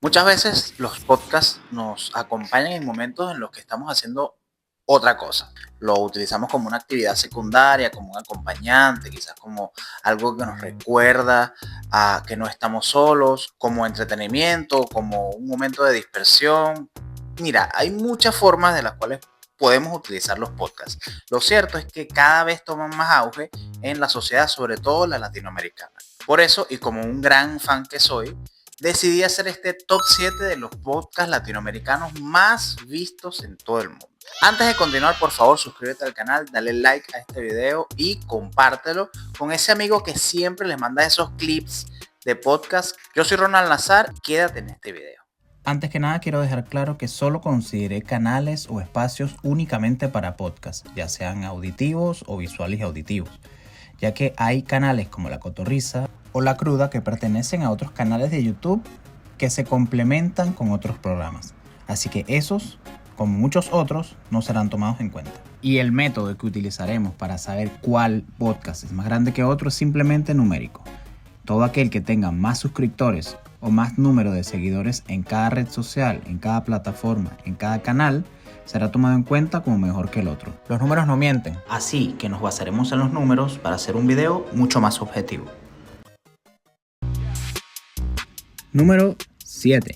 Muchas veces los podcasts nos acompañan en momentos en los que estamos haciendo otra cosa. Lo utilizamos como una actividad secundaria, como un acompañante, quizás como algo que nos recuerda a que no estamos solos, como entretenimiento, como un momento de dispersión. Mira, hay muchas formas de las cuales podemos utilizar los podcasts. Lo cierto es que cada vez toman más auge en la sociedad, sobre todo la latinoamericana. Por eso, y como un gran fan que soy, decidí hacer este top 7 de los podcasts latinoamericanos más vistos en todo el mundo. Antes de continuar, por favor, suscríbete al canal, dale like a este video y compártelo con ese amigo que siempre les manda esos clips de podcast. Yo soy Ronald Nazar, quédate en este video. Antes que nada quiero dejar claro que solo consideré canales o espacios únicamente para podcasts, ya sean auditivos o visuales y auditivos, ya que hay canales como La Cotorrisa o La Cruda que pertenecen a otros canales de YouTube que se complementan con otros programas. Así que esos, como muchos otros, no serán tomados en cuenta. Y el método que utilizaremos para saber cuál podcast es más grande que otro es simplemente numérico. Todo aquel que tenga más suscriptores o más número de seguidores en cada red social, en cada plataforma, en cada canal, será tomado en cuenta como mejor que el otro. Los números no mienten, así que nos basaremos en los números para hacer un video mucho más objetivo. Número 7.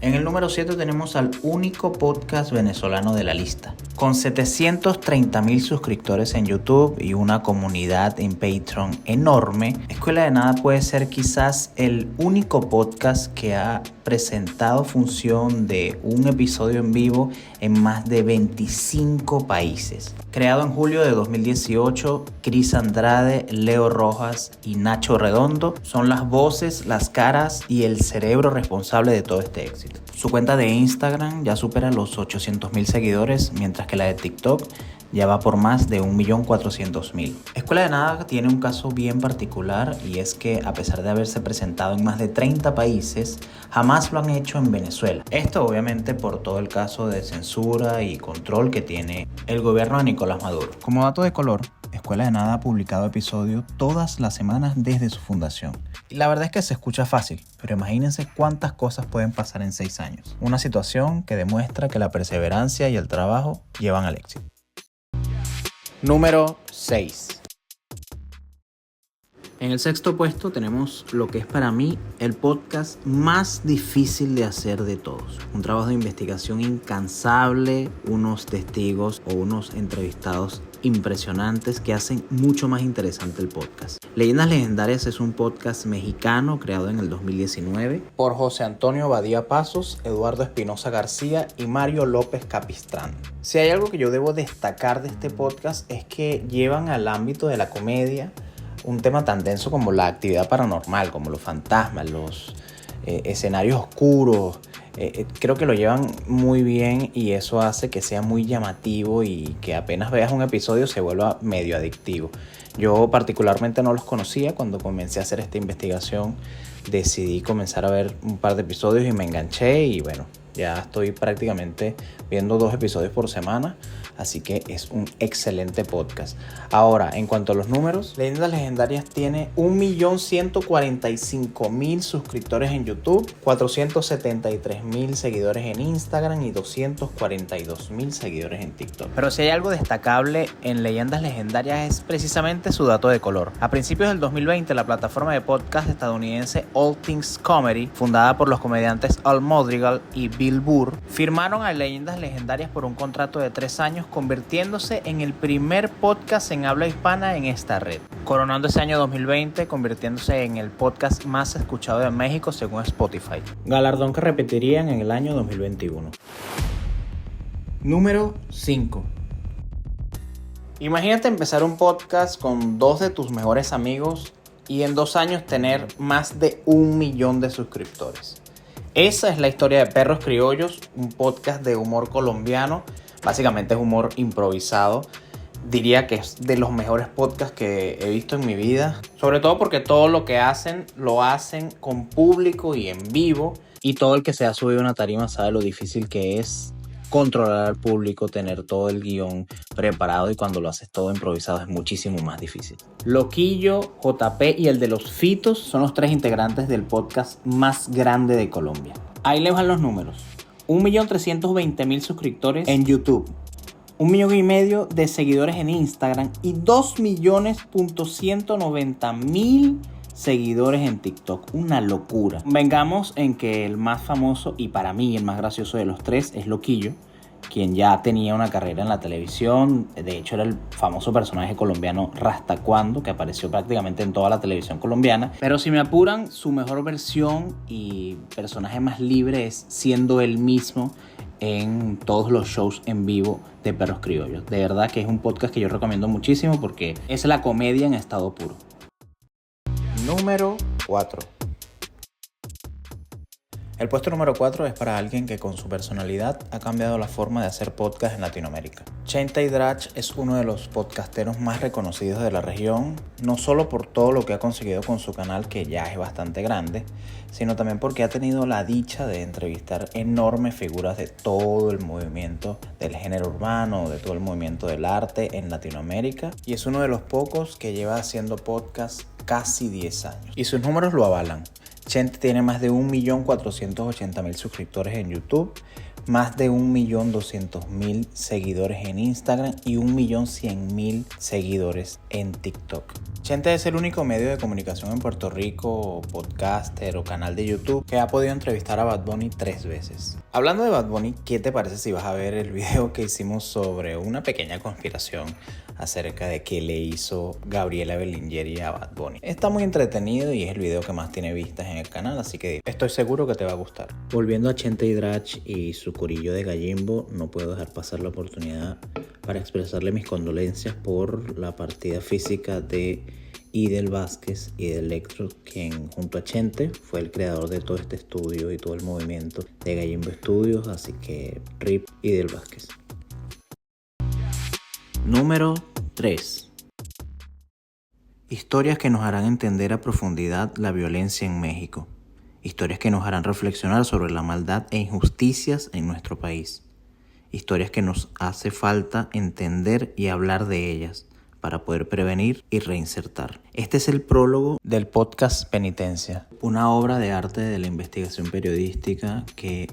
En el número 7 tenemos al único podcast venezolano de la lista. Con 730,000 suscriptores en YouTube y una comunidad en Patreon enorme, Escuela de Nada puede ser quizás el único podcast que ha presentado función de un episodio en vivo en más de 25 países. Creado en julio de 2018, Cris Andrade, Leo Rojas y Nacho Redondo son las voces, las caras y el cerebro responsable de todo este éxito. Su cuenta de Instagram ya supera los 800,000 seguidores, mientras que la de TikTok ya va por más de 1.400.000. Escuela de Nada tiene un caso bien particular, y es que a pesar de haberse presentado en más de 30 países, jamás lo han hecho en Venezuela. Esto obviamente por todo el caso de censura y control que tiene el gobierno de Nicolás Maduro. Como dato de color, Escuela de Nada ha publicado episodios todas las semanas desde su fundación. Y la verdad es que se escucha fácil, pero imagínense cuántas cosas pueden pasar en 6 años. Una situación que demuestra que la perseverancia y el trabajo llevan al éxito. Número 6. En el sexto puesto tenemos lo que es para mí el podcast más difícil de hacer de todos. Un trabajo de investigación incansable, unos testigos o unos entrevistados impresionantes que hacen mucho más interesante el podcast. Leyendas Legendarias es un podcast mexicano creado en el 2019 por José Antonio Badía Pasos, Eduardo Espinosa García y Mario López Capistrán. Si hay algo que yo debo destacar de este podcast es que llevan al ámbito de la comedia un tema tan denso como la actividad paranormal, como los fantasmas, los escenarios oscuros. Creo que lo llevan muy bien y eso hace que sea muy llamativo y que apenas veas un episodio se vuelva medio adictivo. Yo particularmente no los conocía. Cuando comencé a hacer esta investigación decidí comenzar a ver un par de episodios y me enganché, y bueno, ya estoy prácticamente viendo 2 episodios por semana, así que es un excelente podcast. Ahora, en cuanto a los números, Leyendas Legendarias tiene 1.145.000 suscriptores en YouTube, 473,000 seguidores en Instagram y 242,000 seguidores en TikTok. Pero si hay algo destacable en Leyendas Legendarias es precisamente su dato de color. A principios del 2020, la plataforma de podcast estadounidense All Things Comedy, fundada por los comediantes Al Madrigal y Bill Burr, firmaron a Leyendas Legendarias por un contrato de 3 años, convirtiéndose en el primer podcast en habla hispana en esta red, coronando ese año 2020 convirtiéndose en el podcast más escuchado de México según Spotify, galardón que repetirían en el año 2021. Número 5. Imagínate empezar un podcast con 2 de tus mejores amigos y en 2 años tener más de 1 millón de suscriptores. Esa es la historia de Perros Criollos, un podcast de humor colombiano. Básicamente es humor improvisado. Diría que es de los mejores podcasts que he visto en mi vida. Sobre todo porque todo lo que hacen, lo hacen con público y en vivo. Y todo el que se ha subido a una tarima sabe lo difícil que es controlar al público, tener todo el guión preparado, y cuando lo haces todo improvisado es muchísimo más difícil. Loquillo, JP y el de los Fitos son los 3 integrantes del podcast más grande de Colombia. Ahí les van los números. 1.320.000 suscriptores en YouTube, 1,5 millones de seguidores en Instagram y 2.190.000 seguidores en TikTok. Una locura. Vengamos en que el más famoso y para mí el más gracioso de los 3 es Loquillo, quien ya tenía una carrera en la televisión. De hecho, era el famoso personaje colombiano Rastacuando, que apareció prácticamente en toda la televisión colombiana. Pero si me apuran, su mejor versión y personaje más libre es siendo él mismo en todos los shows en vivo de Perros Criollos. De verdad que es un podcast que yo recomiendo muchísimo porque es la comedia en estado puro. Número 4. El puesto número 4 es para alguien que con su personalidad ha cambiado la forma de hacer podcast en Latinoamérica. Chente Hidrach es uno de los podcasteros más reconocidos de la región, no solo por todo lo que ha conseguido con su canal, que ya es bastante grande, sino también porque ha tenido la dicha de entrevistar enormes figuras de todo el movimiento del género urbano, de todo el movimiento del arte en Latinoamérica, y es uno de los pocos que lleva haciendo podcast casi 10 años. Y sus números lo avalan. Chente tiene más de 1.480.000 suscriptores en YouTube, más de 1.200.000 seguidores en Instagram y 1.100.000 seguidores en TikTok. Chente es el único medio de comunicación en Puerto Rico, podcaster o canal de YouTube, que ha podido entrevistar a Bad Bunny 3 veces. Hablando de Bad Bunny, ¿qué te parece si vas a ver el video que hicimos sobre una pequeña conspiración acerca de qué le hizo Gabriela Berlingeri a Bad Bunny? Está muy entretenido y es el video que más tiene vistas en el canal, así que estoy seguro que te va a gustar. Volviendo a Chente Hidrach y su corillo de Gallimbo, no puedo dejar pasar la oportunidad para expresarle mis condolencias por la partida física de Idel Vázquez y de Electro, quien junto a Chente fue el creador de todo este estudio y todo el movimiento de Gallimbo Studios, así que RIP Idel Vázquez. Número 3. Historias que nos harán entender a profundidad la violencia en México. Historias que nos harán reflexionar sobre la maldad e injusticias en nuestro país. Historias que nos hace falta entender y hablar de ellas para poder prevenir y reinsertar. Este es el prólogo del podcast Penitencia, una obra de arte de la investigación periodística que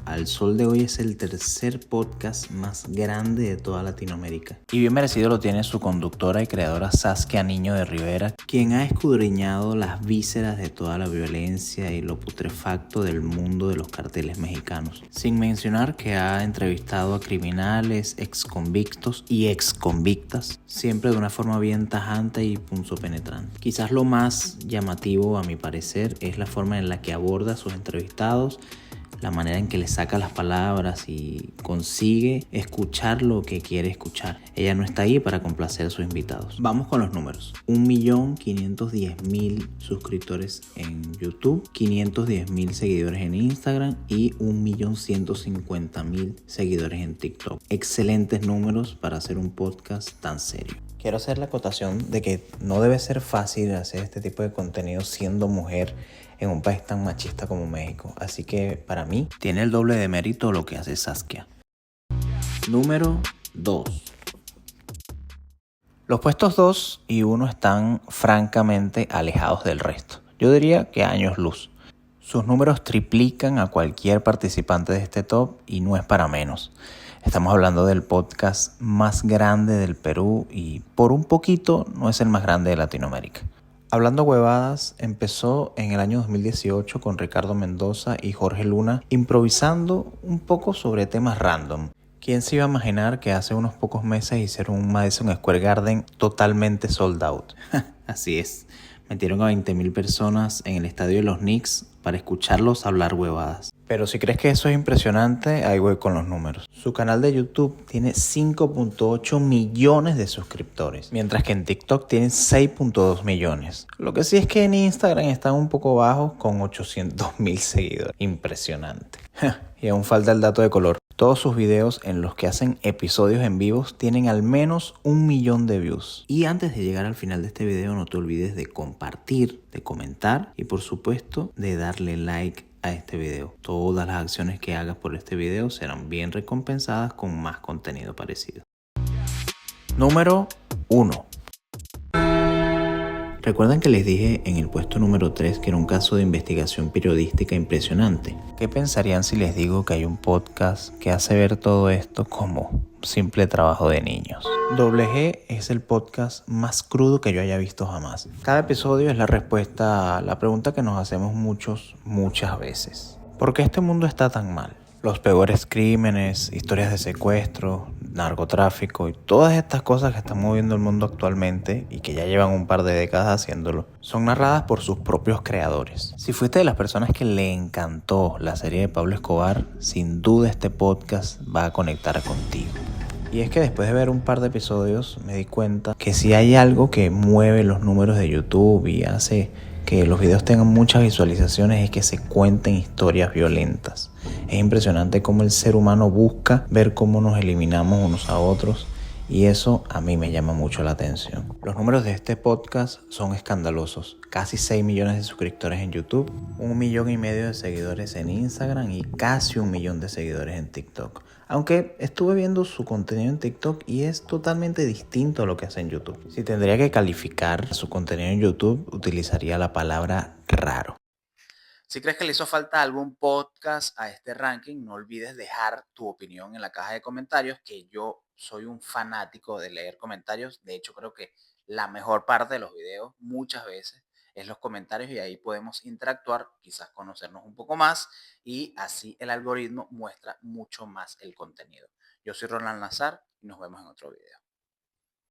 al sol de hoy es el tercer podcast más grande de toda Latinoamérica. Y bien merecido lo tiene su conductora y creadora Saskia Niño de Rivera, quien ha escudriñado las vísceras de toda la violencia y lo putrefacto del mundo de los carteles mexicanos. Sin mencionar que ha entrevistado a criminales, exconvictos y exconvictas, siempre de una forma bien tajante y punzopenetrante. Quizás lo más llamativo, a mi parecer, es la forma en la que aborda a sus entrevistados, la manera en que le saca las palabras y consigue escuchar lo que quiere escuchar. Ella no está ahí para complacer a sus invitados. Vamos con los números. 1.510.000 suscriptores en YouTube, 510.000 seguidores en Instagram y 1.150.000 seguidores en TikTok. Excelentes números para hacer un podcast tan serio. Quiero hacer la acotación de que no debe ser fácil hacer este tipo de contenido siendo mujer en un país tan machista como México. Así que para mí tiene el doble de mérito lo que hace Saskia. Número 2. Los puestos 2 y 1 están francamente alejados del resto. Yo diría que años luz. Sus números triplican a cualquier participante de este top y no es para menos. Estamos hablando del podcast más grande del Perú y por un poquito no es el más grande de Latinoamérica. Hablando Huevadas empezó en el año 2018 con Ricardo Mendoza y Jorge Luna improvisando un poco sobre temas random. ¿Quién se iba a imaginar que hace unos pocos meses hicieron un Madison Square Garden totalmente sold out? Así es, metieron a 20.000 personas en el estadio de los Knicks para escucharlos hablar huevadas. Pero si crees que eso es impresionante, ahí voy con los números. Su canal de YouTube tiene 5.8 millones de suscriptores, mientras que en TikTok tienen 6.2 millones. Lo que sí es que en Instagram están un poco bajos con 800.000 seguidores. Impresionante. Y aún falta el dato de color. Todos sus videos en los que hacen episodios en vivos tienen al menos 1 millón de views. Y antes de llegar al final de este video, no te olvides de compartir, de comentar y por supuesto de darle like a este video. Todas las acciones que hagas por este video serán bien recompensadas con más contenido parecido. Número 1. ¿Recuerdan que les dije en el puesto número 3 que era un caso de investigación periodística impresionante? ¿Qué pensarían si les digo que hay un podcast que hace ver todo esto como simple trabajo de niños? Doble G es el podcast más crudo que yo haya visto jamás. Cada episodio es la respuesta a la pregunta que nos hacemos muchas veces. ¿Por qué este mundo está tan mal? Los peores crímenes, historias de secuestro, narcotráfico y todas estas cosas que están moviendo el mundo actualmente y que ya llevan un par de décadas haciéndolo, son narradas por sus propios creadores. Si fuiste de las personas que le encantó la serie de Pablo Escobar, sin duda este podcast va a conectar contigo. Y es que después de ver un par de episodios me di cuenta que si hay algo que mueve los números de YouTube y hace que los videos tengan muchas visualizaciones es que se cuenten historias violentas. Es impresionante cómo el ser humano busca ver cómo nos eliminamos unos a otros y eso a mí me llama mucho la atención. Los números de este podcast son escandalosos. Casi 6 millones de suscriptores en YouTube, 1,5 millones de seguidores en Instagram y casi 1 millón de seguidores en TikTok. Aunque estuve viendo su contenido en TikTok y es totalmente distinto a lo que hace en YouTube. Si tendría que calificar su contenido en YouTube, utilizaría la palabra raro. Si crees que le hizo falta algún podcast a este ranking, no olvides dejar tu opinión en la caja de comentarios, que yo soy un fanático de leer comentarios. De hecho, creo que la mejor parte de los videos muchas veces es los comentarios y ahí podemos interactuar, quizás conocernos un poco más y así el algoritmo muestra mucho más el contenido. Yo soy Ronald Nazar y nos vemos en otro video.